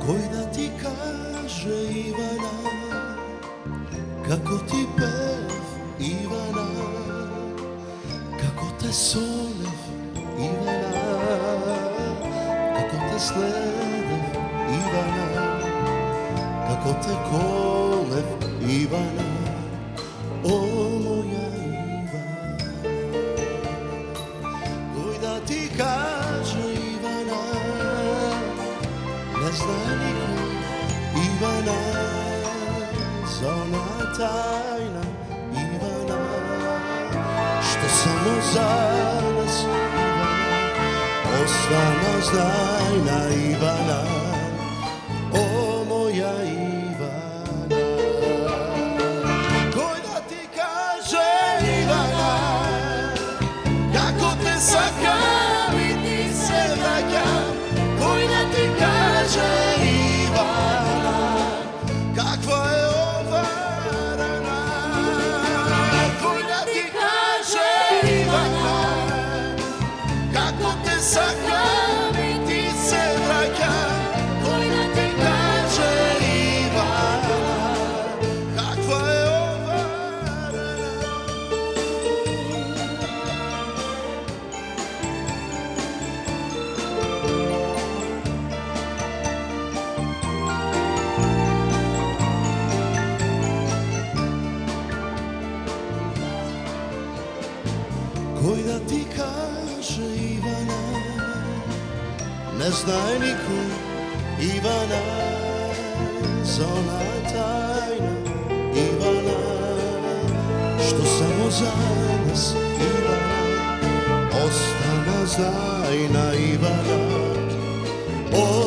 Koji da ti kaže Ivana, kako ti pev Ivana, kako te solev Ivana, kako te sledev Ivana, kako te kolev Ivana, o moja Ivana. Koji da ti kaže Ivana, ne zna niko Ivana, za ona tajna Ivana, što samo za nas Ivana, ostana znajna Ivana, o moja Ivana. Koji da ti kaže Ivana, kako te sakam i ti se vraćam. Koji da ti kaže Ivana, kakva je ova rana. Koji da ti kaže Ivana, kako te sakam i ti se vraćam. Koji da ti kaže Ivana, kakva je ova rana. Koji da ti kaže Ivana, ne znaj niko Ivana, za ona tajna Ivana, što samo za nas Ivana, ostana znajna Ivana, o